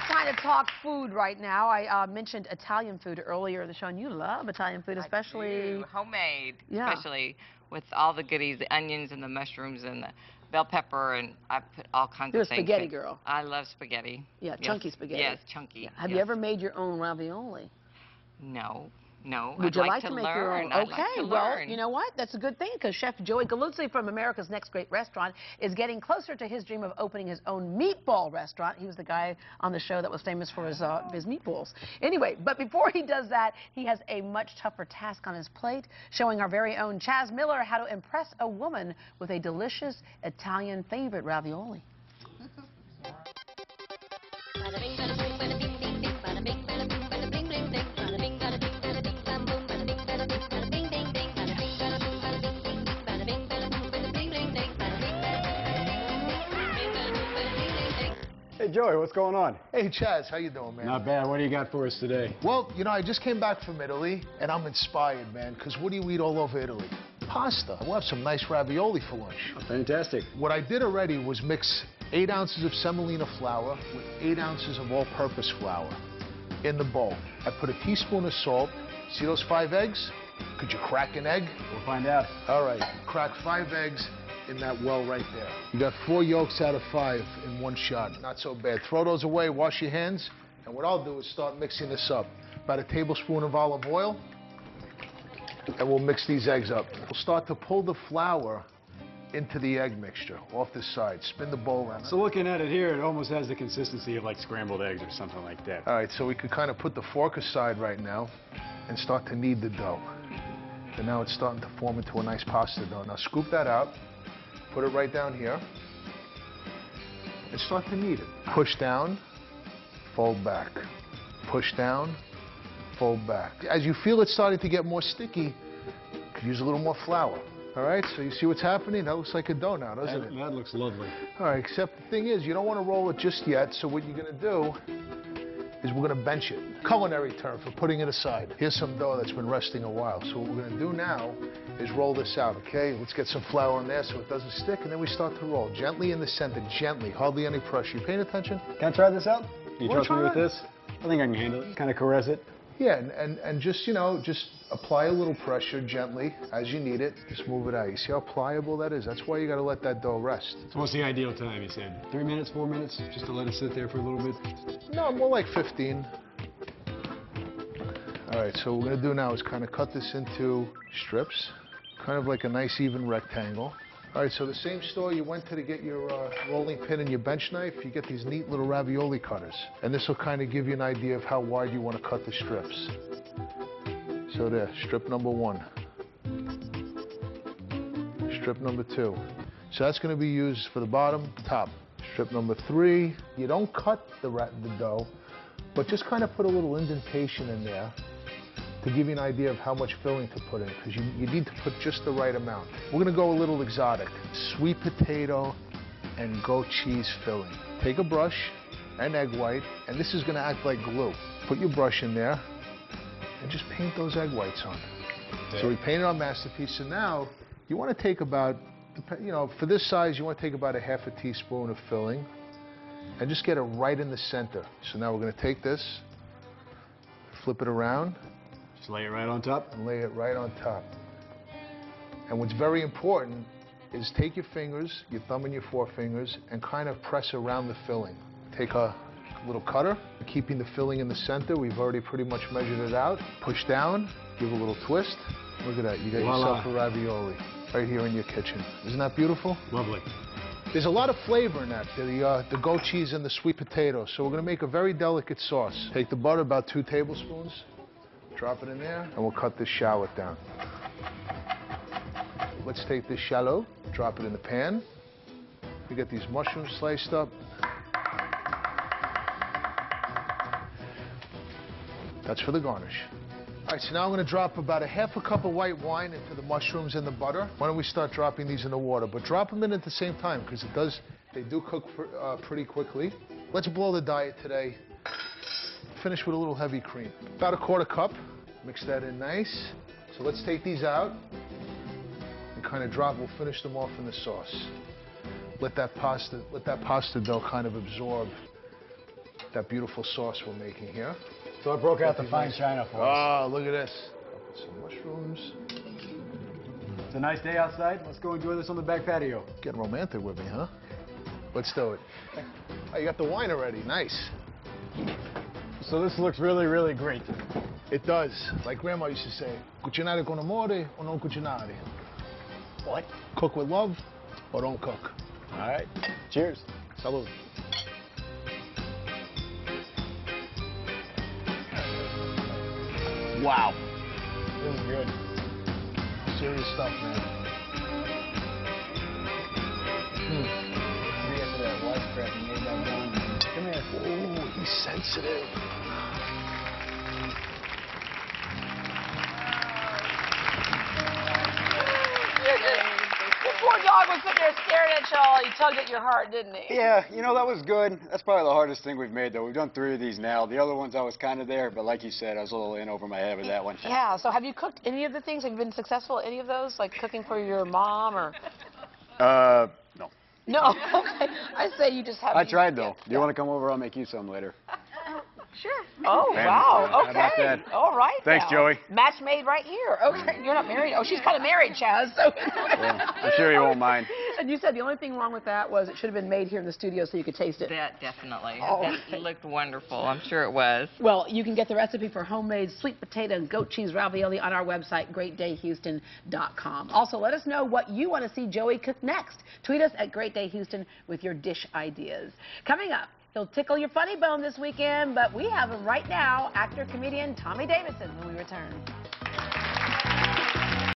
it's time to talk food right now. I mentioned Italian food earlier in the show, and you love Italian food, especially... I do. Homemade, yeah. Especially with all the goodies, the onions and the mushrooms and the bell pepper, and I put all kinds You're of things. You're a spaghetti girl. I love spaghetti. Yeah, yes. Chunky spaghetti. Yes, chunky. Yeah. Have yes. you ever made your own ravioli? No. No, Would you like to make your own? I'd Okay, like to well, learn. you know what? That's a good thing, because Chef Joey Galuzzi from America's Next Great Restaurant is getting closer to his dream of opening his own meatball restaurant. He was the guy on the show that was famous for his meatballs. Anyway, but before he does that, he has a much tougher task on his plate, showing our very own Chaz Miller how to impress a woman with a delicious Italian favorite, ravioli. Hey, Joey, what's going on? Hey, Chaz, how you doing, man? Not bad. What do you got for us today? Well, you know, I just came back from Italy, and I'm inspired, man, because what do you eat all over Italy? Pasta. We'll have some nice ravioli for lunch. Oh, fantastic. What I did already was mix 8 ounces of semolina flour with 8 ounces of all-purpose flour in the bowl. I put a teaspoon of salt. See those 5 eggs? Could you crack an egg? We'll find out. All right, crack 5 eggs in that well right there. You got 4 yolks out of 5 in one shot. Not so bad. Throw those away, wash your hands, and what I'll do is start mixing this up. About a tablespoon of olive oil, and we'll mix these eggs up. We'll start to pull the flour into the egg mixture off the side. Spin the bowl around. So looking at it here, it almost has the consistency of like scrambled eggs or something like that. All right, so we could kind of put the fork aside right now and start to knead the dough. And now it's starting to form into a nice pasta dough. Now scoop that out. Put it right down here, and start to knead it. Push down, fold back. Push down, fold back. As you feel it starting to get more sticky, you could use a little more flour. All right, so you see what's happening? That looks like a dough now, doesn't it? That looks lovely. All right, except the thing is, you don't want to roll it just yet, so what you're going to do is we're going to bench it. Culinary term for putting it aside. Here's some dough that's been resting a while. So what we're going to do now is roll this out, okay? Let's get some flour in there so it doesn't stick, and then we start to roll. Gently in the center, gently, hardly any pressure. You paying attention? Can I try this out? Do you Wanna trust me try with it? this? I think I can handle it. Kind of caress it. Yeah, and just, you know, just apply a little pressure gently as you need it. Just move it out. You see how pliable that is? That's why you got to let that dough rest. So what's the ideal time, you said? 3 minutes, 4 minutes? Just to let it sit there for a little bit? No, more like 15. All right, so what we're going to do now is kind of cut this into strips, kind of like a nice even rectangle. All right, so the same store you went to get your rolling pin and your bench knife, you get these neat little ravioli cutters. And this will kind of give you an idea of how wide you want to cut the strips. So there, strip number 1. Strip number 2. So that's going to be used for the bottom, top. Strip number 3. You don't cut the dough, but just kind of put a little indentation in there to give you an idea of how much filling to put in, because you need to put just the right amount. We're gonna go a little exotic. Sweet potato and goat cheese filling. Take a brush and egg white, and this is gonna act like glue. Put your brush in there and just paint those egg whites on. Okay. So we painted our masterpiece, so now you wanna take about, you know, for this size, you wanna take about a half a teaspoon of filling and just get it right in the center. So now we're gonna take this, flip it around, just lay it right on top? And lay it right on top. And what's very important is take your fingers, your thumb and your forefingers, and kind of press around the filling. Take a little cutter, keeping the filling in the center. We've already pretty much measured it out. Push down, give a little twist. Look at that, you got yourself a ravioli right here in your kitchen. Isn't that beautiful? Lovely. There's a lot of flavor in that, the goat cheese and the sweet potato. So we're gonna make a very delicate sauce. Take the butter, about 2 tablespoons. Drop it in there, and we'll cut this shallot down. Let's take this shallot, drop it in the pan. We get these mushrooms sliced up. That's for the garnish. All right, so now I'm going to drop about a half a cup of white wine into the mushrooms and the butter. Why don't we start dropping these in the water? But drop them in at the same time, because they do cook pretty quickly. Let's blow the diet today. Finish with a little heavy cream. About a 1/4 cup. Mix that in nice. So let's take these out and kind of drop. We'll finish them off in the sauce. Let that pasta dough kind of absorb that beautiful sauce we're making here. So I broke out the fine china for us. Oh, look at this. I'll put some mushrooms. It's a nice day outside. Let's go enjoy this on the back patio. Getting romantic with me, huh? Let's do it. Oh, you got the wine already. Nice. So this looks really, really great. It does. Like Grandma used to say, cucinare con amore o non cucinare. What? Cook with love or don't cook. All right. Cheers. Salud. Wow. This is good. Serious stuff, man. After that wisecrack you made that down. Come here. Oh, he's sensitive. Your poor dog was sitting there staring at y'all. He tugged at your heart, didn't he? Yeah, you know, that was good. That's probably the hardest thing we've made, though. We've done 3 of these now. The other ones I was kind of there, but like you said, I was a little in over my head with that one. Yeah, so have you cooked any of the things? Have you been successful at any of those? Like cooking for your mom or? No. No, okay. I say you just have. I tried, though. Do you want to come over? I'll make you some later. Sure. Oh, Family. wow. How Okay. about that? All right. Thanks, now. Joey. Match made right here. Okay. You're not married. Oh, she's kind of married, Chaz. So. Yeah, I'm sure you won't mind. And you said the only thing wrong with that was it should have been made here in the studio so you could taste it. That definitely. Oh. That looked wonderful. I'm sure it was. Well, you can get the recipe for homemade sweet potato and goat cheese ravioli on our website, GreatDayHouston.com. Also, let us know what you want to see Joey cook next. Tweet us at GreatDayHouston with your dish ideas. Coming up, he'll tickle your funny bone this weekend, but we have him right now, actor-comedian Tommy Davidson, when we return.